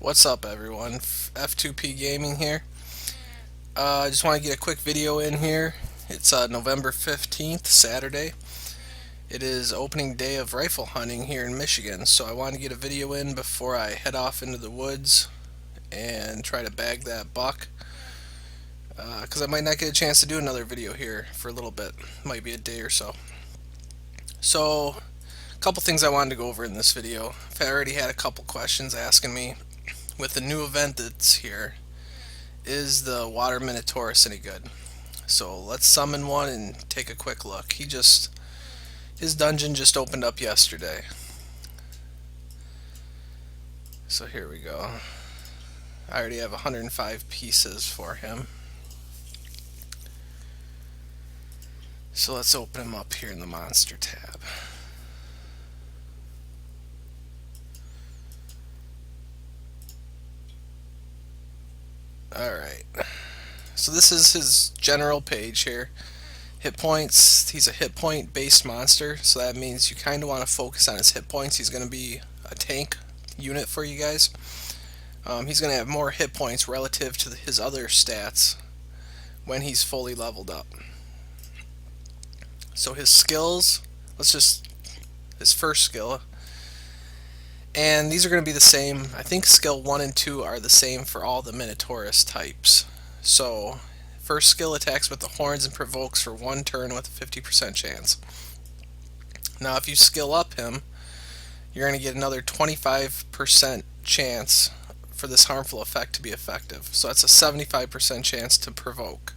What's up, everyone? F2P Gaming here. I just want to get a quick video in here. It's November 15th, Saturday. It is opening day of rifle hunting here in Michigan, so I want to get a video in before I head off into the woods and try to bag that buck. Because I might not get a chance to do another video here for a little bit. Might be a day or so. So, a couple things I wanted to go over in this video. I already had a couple questions asking me with the new event that's here, is the water minotaurus any good? So let's summon one and take a quick look. His dungeon just opened up yesterday. So here we go. I already have 105 pieces for him. So let's open him up here in the monster tab. Alright, so this is his general page here. Hit points, he's a hit point based monster, so that means you kind of want to focus on his hit points. He's going to be a tank unit for you guys. He's going to have more hit points relative to his other stats when he's fully leveled up. So his skills, his first skill, and these are going to be the same. I think skill 1 and 2 are the same for all the Minotaurous types. So, first skill attacks with the horns and provokes for 1 turn with a 50% chance. Now, if you skill up him, you're going to get another 25% chance for this harmful effect to be effective. So that's a 75% chance to provoke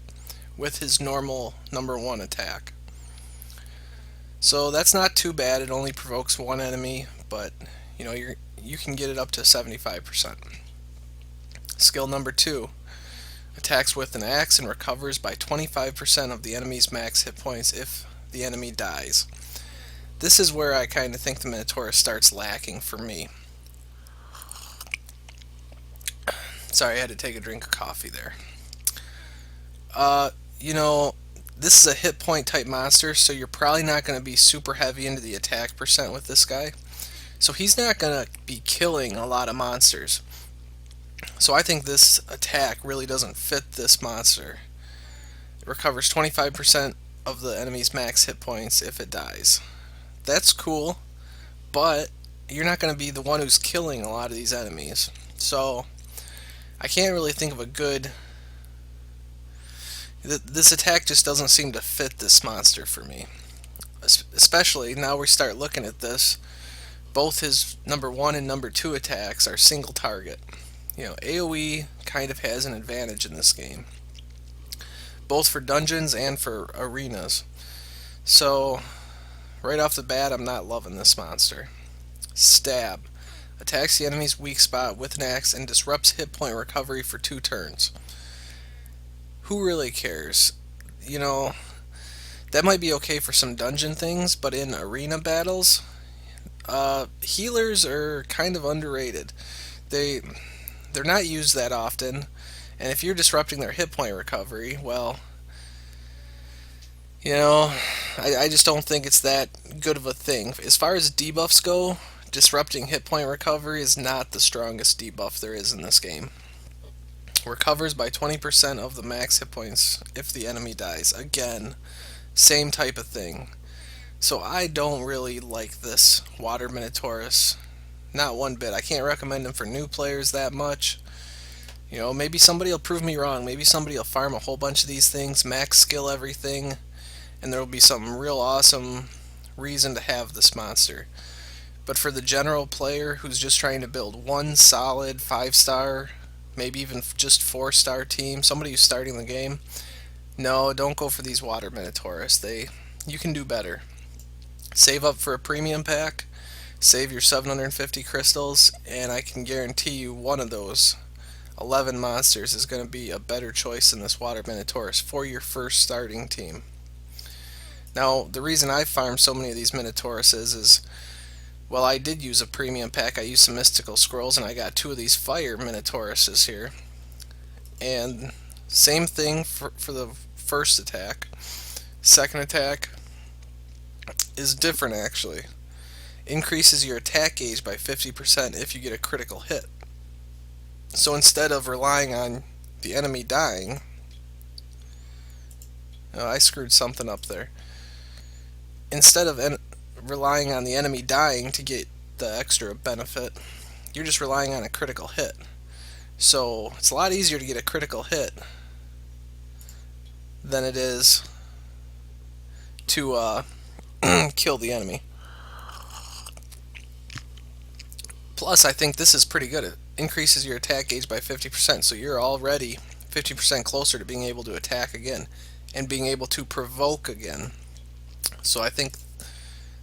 with his normal number 1 attack. So that's not too bad. It only provokes 1 enemy, but you know, you can get it up to 75%. Skill number 2. Attacks with an axe and recovers by 25% of the enemy's max hit points if the enemy dies. This is where I kind of think the Minotaurus starts lacking for me. Sorry, I had to take a drink of coffee there. You know, this is a hit point type monster, so you're probably not going to be super heavy into the attack percent with this guy. So he's not going to be killing a lot of monsters. So I think this attack really doesn't fit this monster. It recovers 25% of the enemy's max hit points if it dies. That's cool, but you're not going to be the one who's killing a lot of these enemies. So I can't really think of a good... This attack just doesn't seem to fit this monster for me. Especially now we start looking at this. Both his number 1 and number 2 attacks are single target. You know, AoE kind of has an advantage in this game, both for dungeons and for arenas. So, right off the bat, I'm not loving this monster. Stab. Attacks the enemy's weak spot with an axe and disrupts hit point recovery for 2 turns. Who really cares? You know, that might be okay for some dungeon things, but in arena battles, healers are kind of underrated. They're not used that often, and if you're disrupting their hit point recovery, well, you know, I just don't think it's that good of a thing. As far as debuffs go, disrupting hit point recovery is not the strongest debuff there is in this game. Recovers by 20% of the max hit points if the enemy dies. Again, same type of thing. So I don't really like this water minotaurus, not one bit. I can't recommend him for new players that much. You know, maybe somebody will prove me wrong. Maybe somebody will farm a whole bunch of these things, max skill everything, and there will be some real awesome reason to have this monster. But for the general player who's just trying to build one solid 5-star, maybe even just 4-star team, somebody who's starting the game, no, don't go for these water minotaurus. You can do better. Save up for a premium pack, save your 750 crystals, and I can guarantee you one of those 11 monsters is going to be a better choice than this water minotaurus for your first starting team. Now, the reason I farmed so many of these minotauruses is, well, I did use a premium pack. I used some mystical scrolls, and I got 2 of these fire minotauruses here. And same thing for the first attack. Second attack is different, actually. Increases your attack gauge by 50% if you get a critical hit. So instead of relying on the enemy dying, oh, I screwed something up there. Instead of relying on the enemy dying to get the extra benefit, you're just relying on a critical hit. So it's a lot easier to get a critical hit than it is to kill the enemy. Plus, I think this is pretty good. It increases your attack gauge by 50%, so you're already 50% closer to being able to attack again and being able to provoke again. So I think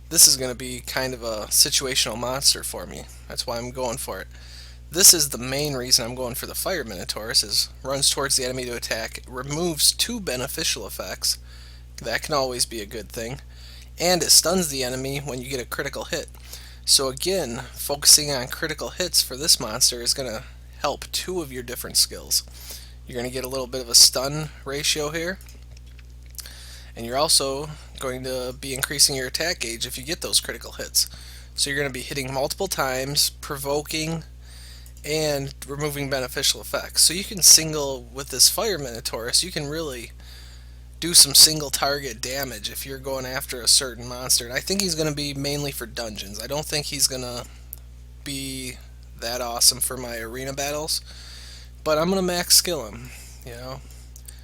this is going to be kind of a situational monster for me. That's why I'm going for it. This is the main reason I'm going for the Fire Minotaurus, is runs towards the enemy to attack, removes 2 beneficial effects. That can always be a good thing. And it stuns the enemy when you get a critical hit. So again, focusing on critical hits for this monster is going to help 2 of your different skills. You're going to get a little bit of a stun ratio here, and you're also going to be increasing your attack gauge if you get those critical hits. So you're going to be hitting multiple times, provoking, and removing beneficial effects. So you can single, with this Fire Minotaurus, you can really do some single target damage if you're going after a certain monster. And I think he's going to be mainly for dungeons. I don't think he's going to be that awesome for my arena battles, but I'm going to max skill him, you know.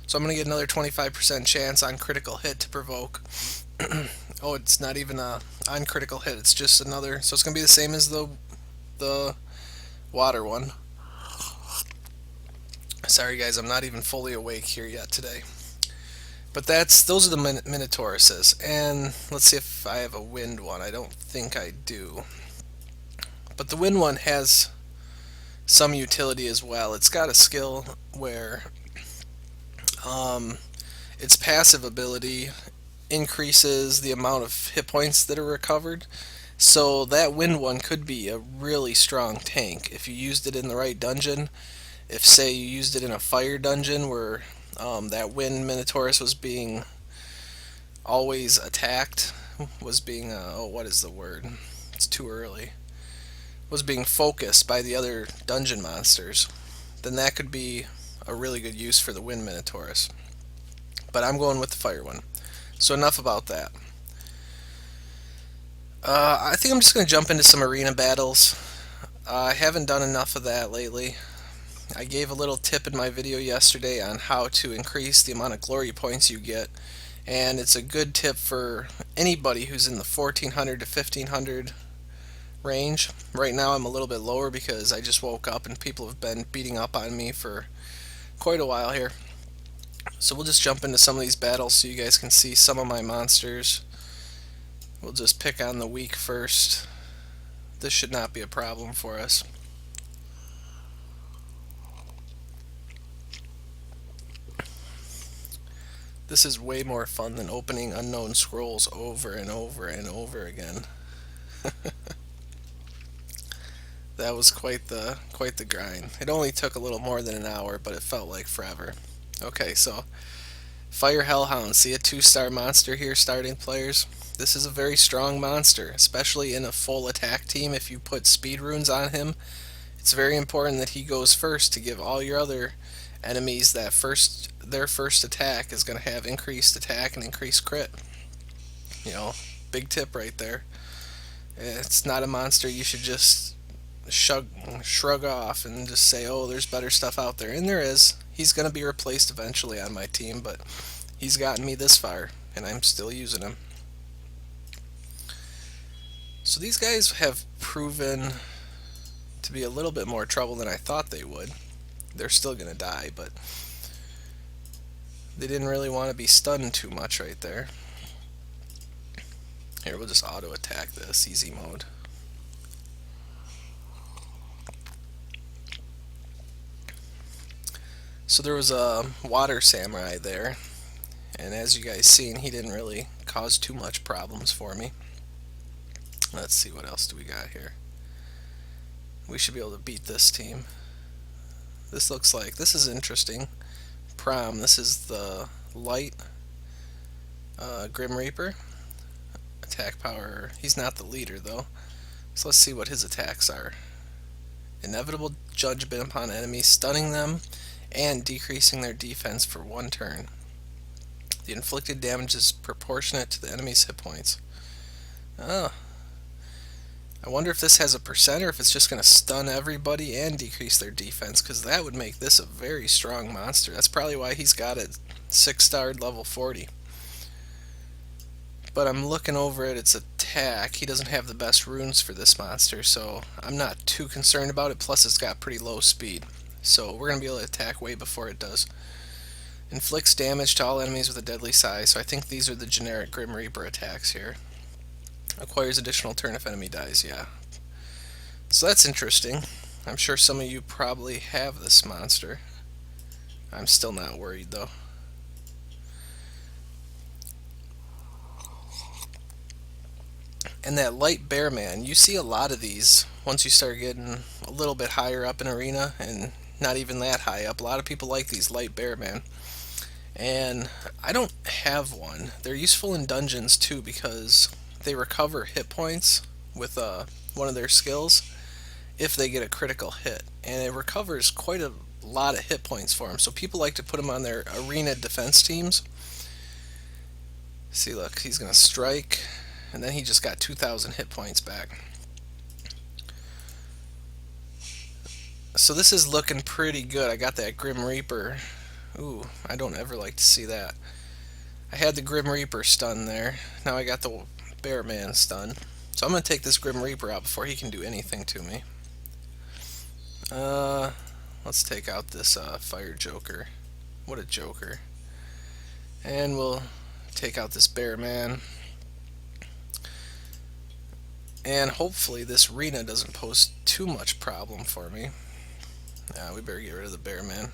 So I'm going to get another 25% chance on critical hit to provoke. Oh, it's not even a on critical hit, it's just another, so it's going to be the same as the water one. Sorry guys, I'm not even fully awake here yet today. But those are the Minotauruses. And let's see if I have a wind one. I don't think I do. But the wind one has some utility as well. It's got a skill where its passive ability increases the amount of hit points that are recovered. So that wind one could be a really strong tank if you used it in the right dungeon. If, say, you used it in a fire dungeon where that wind Minotaurus was being always attacked, was being, oh, what is the word? It's too early. Was being focused by the other dungeon monsters, then that could be a really good use for the wind Minotaurus. But I'm going with the fire one. So enough about that. I think I'm just going to jump into some arena battles. I haven't done enough of that lately. I gave a little tip in my video yesterday on how to increase the amount of glory points you get, and it's a good tip for anybody who's in the 1400 to 1500 range. Right now I'm a little bit lower because I just woke up and people have been beating up on me for quite a while here. So we'll just jump into some of these battles so you guys can see some of my monsters. We'll just pick on the weak first. This should not be a problem for us. This is way more fun than opening unknown scrolls over and over and over again. That was quite the grind. It only took a little more than an hour, but it felt like forever. Okay, so Fire Hellhound. See a 2-star monster here, starting players. This is a very strong monster, especially in a full attack team. If you put speed runes on him, it's very important that he goes first to give all your other enemies their first attack is going to have increased attack and increased crit. You know, big tip right there. It's not a monster you should just shrug off and just say, oh, there's better stuff out there. And there is. He's going to be replaced eventually on my team, but he's gotten me this far, and I'm still using him. So these guys have proven to be a little bit more trouble than I thought they would. They're still going to die, but they didn't really want to be stunned too much right there. Here, we'll just auto attack this, easy mode. So there was a water samurai there, and as you guys seen, he didn't really cause too much problems for me. Let's see, what else do we got here. We should be able to beat this team. This looks like, this is interesting. Prom, this is the light Grim Reaper. Attack power, he's not the leader though. So let's see what his attacks are. Inevitable judgment upon enemies, stunning them and decreasing their defense for 1 turn. The inflicted damage is proportionate to the enemy's hit points. Oh. I wonder if this has a percent or if it's just going to stun everybody and decrease their defense, because that would make this a very strong monster. That's probably why he's got it 6-starred level 40. But I'm looking over at its attack. He doesn't have the best runes for this monster, so I'm not too concerned about it. Plus, it's got pretty low speed, so we're going to be able to attack way before it does. Inflicts damage to all enemies with a deadly size, so I think these are the generic Grim Reaper attacks here. Acquires additional turn if enemy dies, yeah. So that's interesting. I'm sure some of you probably have this monster. I'm still not worried, though. And that light bear man, you see a lot of these once you start getting a little bit higher up in arena, and not even that high up. A lot of people like these light bear man. And I don't have one. They're useful in dungeons too because they recover hit points with one of their skills if they get a critical hit. And it recovers quite a lot of hit points for them. So people like to put them on their arena defense teams. See, look, he's going to strike, and then he just got 2,000 hit points back. So this is looking pretty good. I got that Grim Reaper. Ooh, I don't ever like to see that. I had the Grim Reaper stun there. Now I got the Bear Man stun. So I'm going to take this Grim Reaper out before he can do anything to me. Let's take out this Fire Joker. What a joker. And we'll take out this Bear Man. And hopefully this Rena doesn't pose too much problem for me. We better get rid of the Bear Man.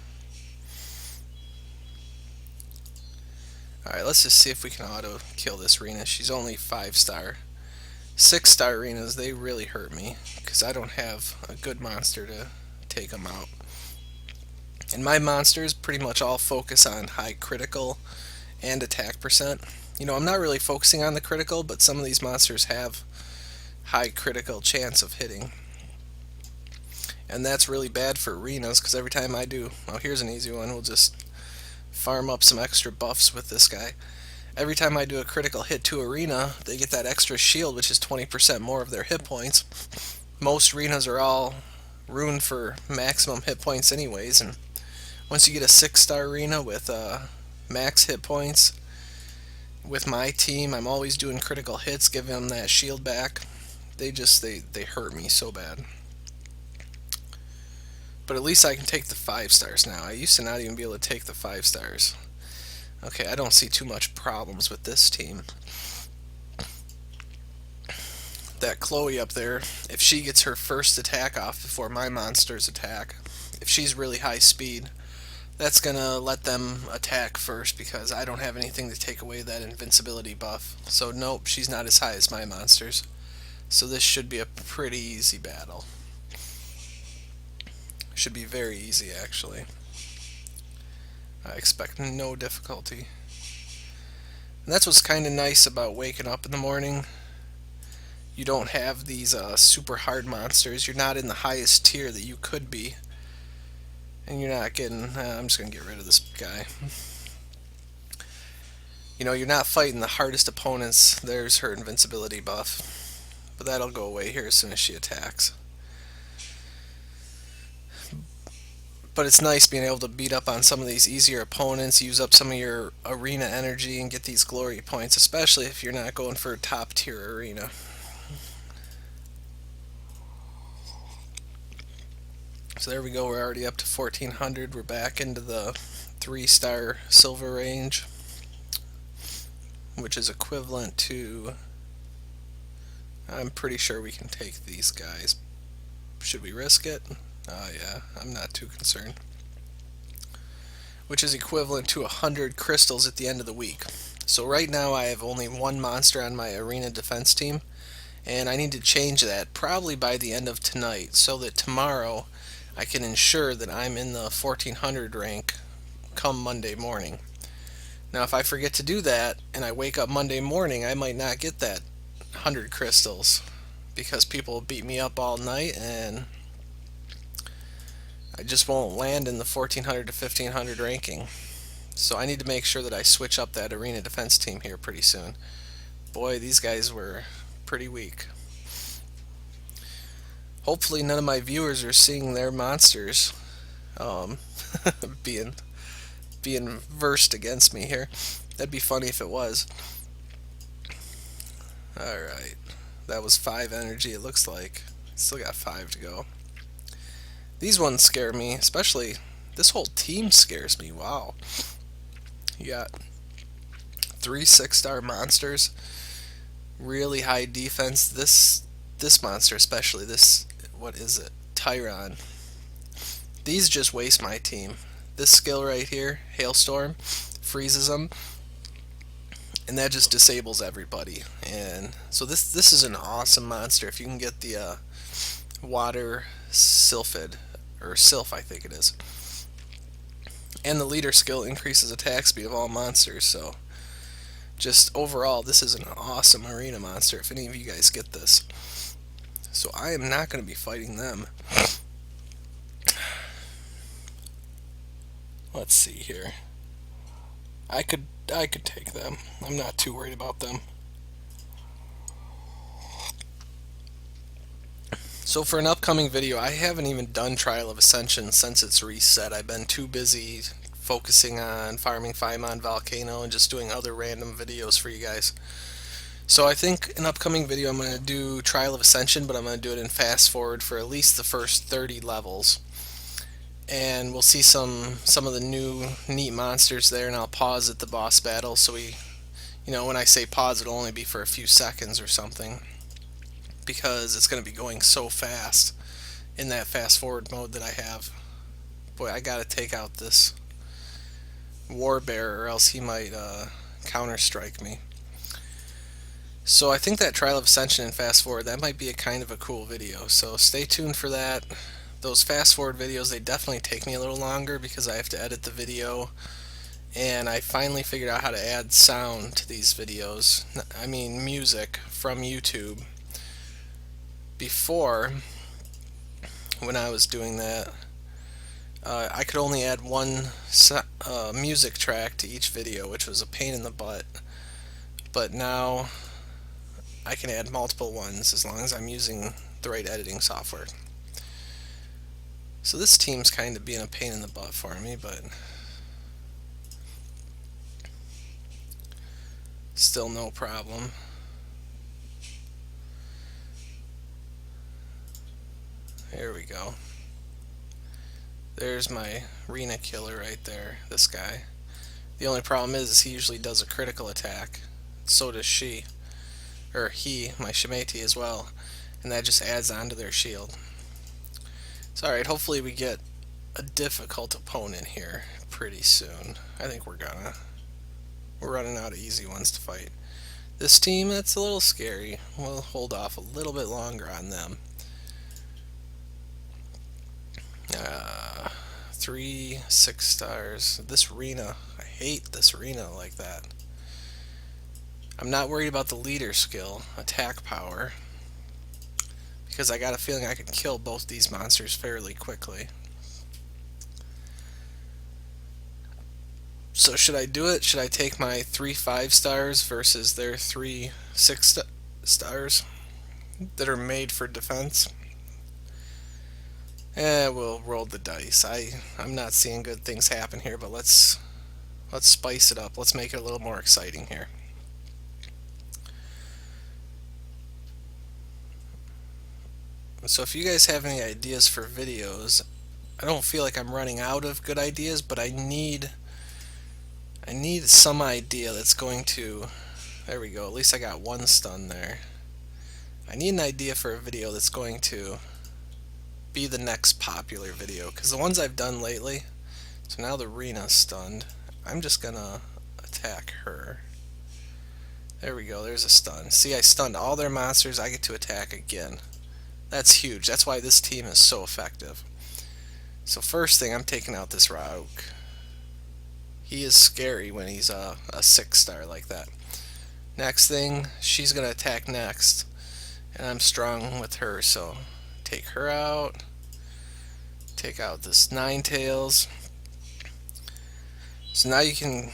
Alright, let's just see if we can auto kill this Rena. She's only 5-star. 6-star Renas, they really hurt me because I don't have a good monster to take them out. And my monsters pretty much all focus on high critical and attack percent. You know, I'm not really focusing on the critical, but some of these monsters have high critical chance of hitting. And that's really bad for arenas because every time I do, oh, here's an easy one, we'll just farm up some extra buffs with this guy. Every time I do a critical hit to arena, they get that extra shield, which is 20% more of their hit points. Most arenas are all ruined for maximum hit points anyways, and once you get a 6-star arena with max hit points, with my team, I'm always doing critical hits, giving them that shield back. They hurt me so bad. But at least I can take the 5-stars now. I used to not even be able to take the 5-stars. Okay, I don't see too much problems with this team. That Chloe up there, if she gets her first attack off before my monsters attack, if she's really high speed, that's gonna let them attack first because I don't have anything to take away that invincibility buff. So nope, she's not as high as my monsters. So this should be a pretty easy battle. Should be very easy, actually. I expect no difficulty. And that's what's kind of nice about waking up in the morning. You don't have these super hard monsters. You're not in the highest tier that you could be. And you're not getting... I'm just going to get rid of this guy. You know, you're not fighting the hardest opponents. There's her invincibility buff. But that'll go away here as soon as she attacks. But it's nice being able to beat up on some of these easier opponents, use up some of your arena energy, and get these glory points, especially if you're not going for a top tier arena. So there we go, we're already up to 1400. We're back into the 3-star silver range, which is equivalent to... I'm pretty sure we can take these guys. Should we risk it? Oh yeah, I'm not too concerned. Which is equivalent to 100 crystals at the end of the week. So right now I have only one monster on my arena defense team, and I need to change that probably by the end of tonight so that tomorrow I can ensure that I'm in the 1400 rank come Monday morning. Now if I forget to do that and I wake up Monday morning, I might not get that 100 crystals because people beat me up all night and I just won't land in the 1400 to 1500 ranking. So I need to make sure that I switch up that arena defense team here pretty soon. Boy, these guys were pretty weak. Hopefully none of my viewers are seeing their monsters um, being versed against me here. That'd be funny if it was. Alright. That was 5 energy, it looks like. Still got 5 to go. These ones scare me, especially this whole team scares me. Wow. You got 3 6-star monsters, really high defense. This monster especially, this, what is it? Tyron. These just waste my team. This skill right here, Hailstorm, freezes them, and that just disables everybody. And so this is an awesome monster if you can get the water sylphid, or sylph I think it is. And the leader skill increases attack speed of all monsters, so just overall this is an awesome arena monster if any of you guys get this. So I am not going to be fighting them. Let's see here. I could take them. I'm not too worried about them. So for an upcoming video, I haven't even done Trial of Ascension since it's reset. I've been too busy focusing on farming Phaimon Volcano and just doing other random videos for you guys. So I think an upcoming video I'm going to do Trial of Ascension, but I'm going to do it in fast forward for at least the first 30 levels. And we'll see some of the new neat monsters there, and I'll pause at the boss battle, so when I say pause, it'll only be for a few seconds or something, because it's going to be going so fast in that fast forward mode that I have. Boy, I gotta take out this war bear or else he might counter strike me. So I think that Trial of Ascension and fast forward, that might be a kind of a cool video, so stay tuned for that. Those fast forward videos, they definitely take me a little longer because I have to edit the video, and I finally figured out how to add sound to these videos. I mean music from YouTube. Before, when I was doing that, I could only add one music track to each video, which was a pain in the butt. But now I can add multiple ones as long as I'm using the right editing software. So this team's kind of being a pain in the butt for me, but still no problem. There we go. There's my Rena killer right there, this guy. The only problem is he usually does a critical attack. So does she. Or he, my Shimeti as well. And that just adds on to their shield. It's alright, hopefully we get a difficult opponent here pretty soon. I think we're running out of easy ones to fight. This team, that's a little scary. We'll hold off a little bit longer on them. 3 6 stars. This Rena, I hate this Rena like that. I'm not worried about the leader skill, attack power, because I got a feeling I could kill both these monsters fairly quickly. So should I do it? Should I take my 3 5 stars versus their 3 6 stars that are made for defense? We'll roll the dice. I'm not seeing good things happen here, but let's spice it up. Let's make it a little more exciting here. So if you guys have any ideas for videos, I don't feel like I'm running out of good ideas, but I need some idea that's going to, there we go, at least I got one stun there. I need an idea for a video that's going to be the next popular video, because the ones I've done lately, so now the Rena's stunned, I'm just gonna attack her. There we go, there's a stun. See, I stunned all their monsters, I get to attack again. That's huge, that's why this team is so effective. So first thing, I'm taking out this Rauk. He is scary when he's a 6 star like that. Next thing, she's gonna attack next, and I'm strong with her, so take her out. Take out this Ninetales. So now you can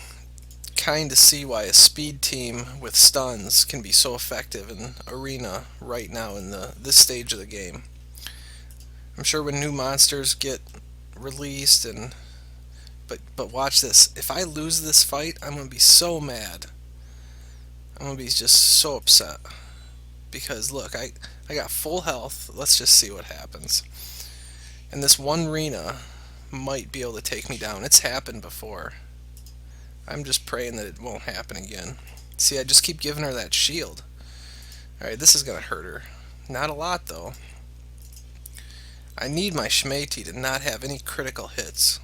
kind of see why a speed team with stuns can be so effective in Arena right now in this stage of the game. I'm sure when new monsters get released but watch this. If I lose this fight, I'm gonna be so mad. I'm gonna be just so upset because look, I got full health. Let's just see what happens. And this one Rena might be able to take me down. It's happened before. I'm just praying that it won't happen again. See, I just keep giving her that shield. Alright, this is going to hurt her. Not a lot, though. I need my Shmeti to not have any critical hits.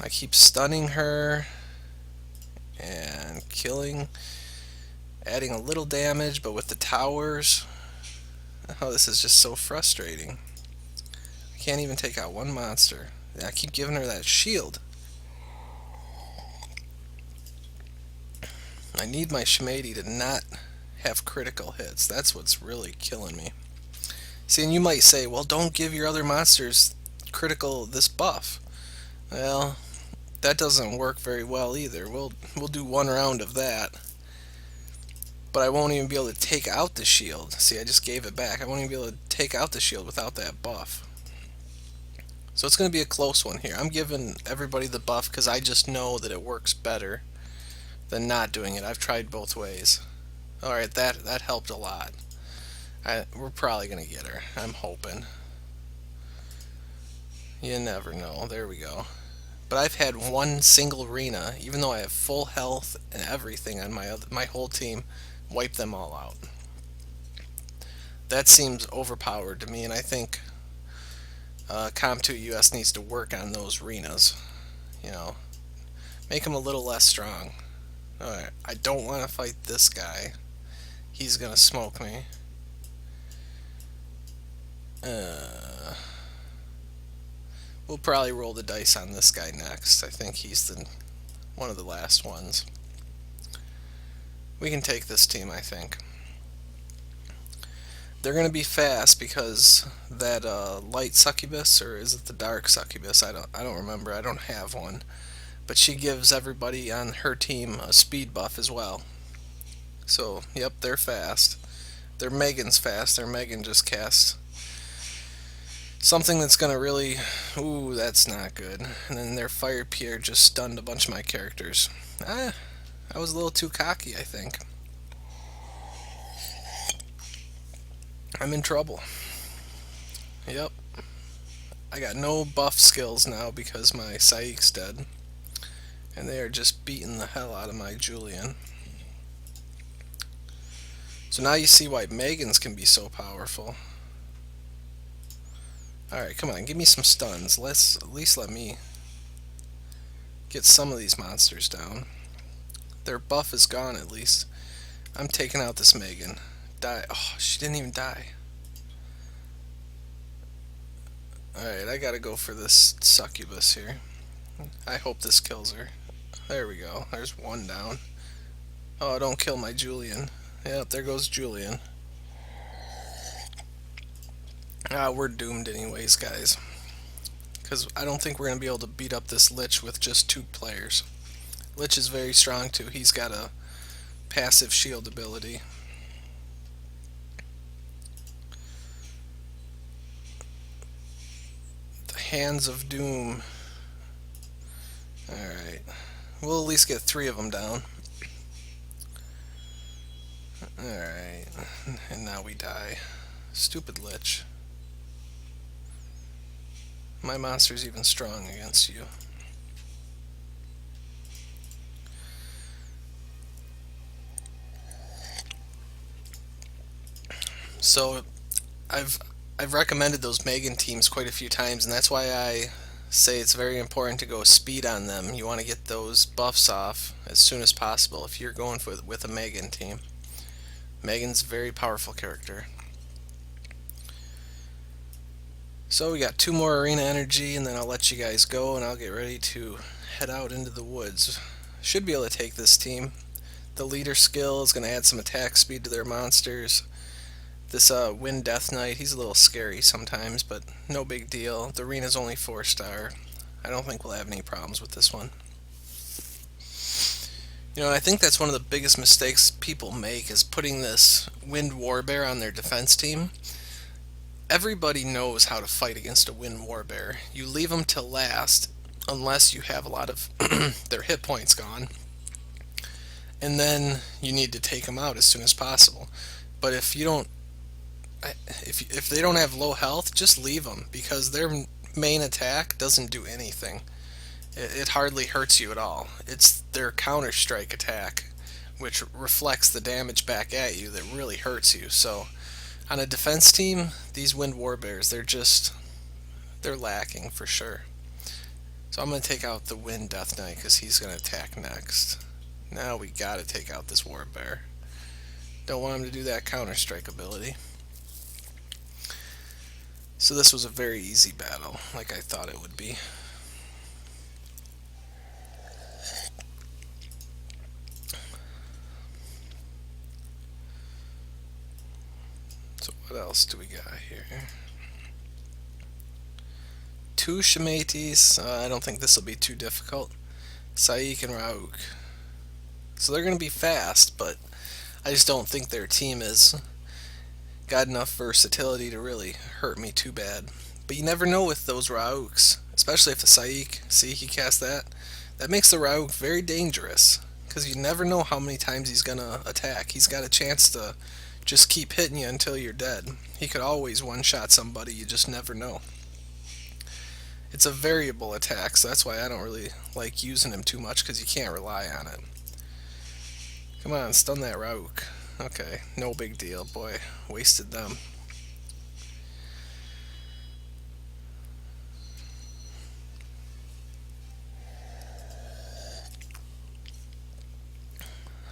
I keep stunning her and killing, adding a little damage, but with the towers, oh, this is just so frustrating. I can't even take out one monster. I keep giving her that shield. I need my Shmeti to not have critical hits. That's what's really killing me. See, and you might say, well, don't give your other monsters this buff. Well, that doesn't work very well either. We'll do one round of that, but I won't even be able to take out the shield. See, I just gave it back. I won't even be able to take out the shield without that buff. So it's going to be a close one here. I'm giving everybody the buff because I just know that it works better than not doing it. I've tried both ways. Alright, that helped a lot. We're probably going to get her. I'm hoping. You never know. There we go. But I've had one single Rena, even though I have full health and everything on my whole team, wipe them all out. That seems overpowered to me, and I think Com2 US needs to work on those Renas. You know, make them a little less strong. Alright, I don't want to fight this guy. He's gonna smoke me. We'll probably roll the dice on this guy next. I think he's one of the last ones. We can take this team, I think. They're going to be fast because that light succubus, or is it the dark succubus? I don't remember. I don't have one. But she gives everybody on her team a speed buff as well. So, yep, they're fast. Their Megan's fast. Their Megan just cast something that's going to really... Ooh, that's not good. And then their Fire Pierre just stunned a bunch of my characters. I was a little too cocky, I think. I'm in trouble. Yep. I got no buff skills now because my Saik's dead. And they are just beating the hell out of my Julian. So now you see why Megans can be so powerful. Alright, come on, give me some stuns. At least let me get some of these monsters down. Their buff is gone at least. I'm taking out this Megan. Die. Oh, she didn't even die. Alright, I gotta go for this succubus here. I hope this kills her. There we go. There's one down. Oh, don't kill my Julian. Yep, there goes Julian. We're doomed anyways, guys. Because I don't think we're going to be able to beat up this Lich with just 2 players. Lich is very strong too. He's got a passive shield ability. The Hands of Doom. Alright. We'll at least get 3 of them down. Alright. And now we die. Stupid Lich. My monster's even strong against you. So I've recommended those Megan teams quite a few times, and that's why I say it's very important to go speed on them. You want to get those buffs off as soon as possible if you're going with a Megan team. Megan's a very powerful character. So we got 2 more arena energy, and then I'll let you guys go, and I'll get ready to head out into the woods. Should be able to take this team. The leader skill is going to add some attack speed to their monsters. This Wind Death Knight, he's a little scary sometimes, but no big deal. The arena's only 4-star. I don't think we'll have any problems with this one. I think that's one of the biggest mistakes people make is putting this Wind Warbear on their defense team. Everybody knows how to fight against a Wind Warbear. You leave them till last, unless you have a lot of their hit points gone, and then you need to take them out as soon as possible. But if you don't, if they don't have low health, just leave them because their main attack doesn't do anything. It hardly hurts you at all. It's their counter strike attack, which reflects the damage back at you, that really hurts you. So on a defense team, these Wind Warbears, they're lacking for sure. So I'm going to take out the Wind Death Knight because he's going to attack next. Now we got to take out this Warbear. Don't want him to do that counter strike ability. So this was a very easy battle, like I thought it would be. So what else do we got here? 2 Shimetis. I don't think this will be too difficult. Saik and Rauk. So they're going to be fast, but I just don't think their team is got enough versatility to really hurt me too bad. But you never know with those Rauks, especially if the Saik, see he cast that. That makes the Rauk very dangerous, because you never know how many times he's going to attack. He's got a chance to just keep hitting you until you're dead. He could always one-shot somebody, you just never know. It's a variable attack, so that's why I don't really like using him too much, because you can't rely on it. Come on, stun that Rauk. Okay, no big deal. Boy, wasted them.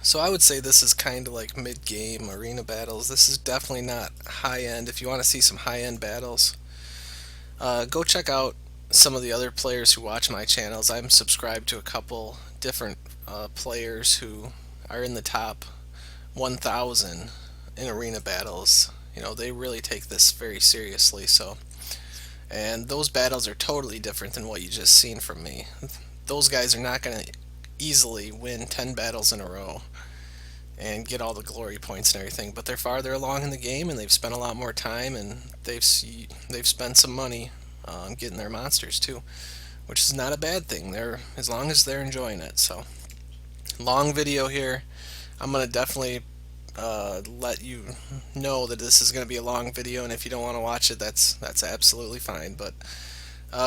So I would say this is kind of like mid-game arena battles. This is definitely not high-end. If you want to see some high-end battles, go check out some of the other players who watch my channels. I'm subscribed to a couple different players who are in the top 1,000 in arena battles. They really take this very seriously. And those battles are totally different than what you just seen from me. Those guys are not going to easily win 10 battles in a row and get all the glory points and everything, but they're farther along in the game and they've spent a lot more time, and they've spent some money getting their monsters too, which is not a bad thing. As long as they're enjoying it. So long video here. I'm gonna definitely let you know that this is gonna be a long video, and if you don't want to watch it, that's absolutely fine. But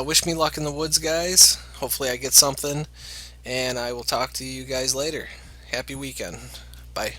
wish me luck in the woods, guys. Hopefully I get something, and I will talk to you guys later. Happy weekend. Bye.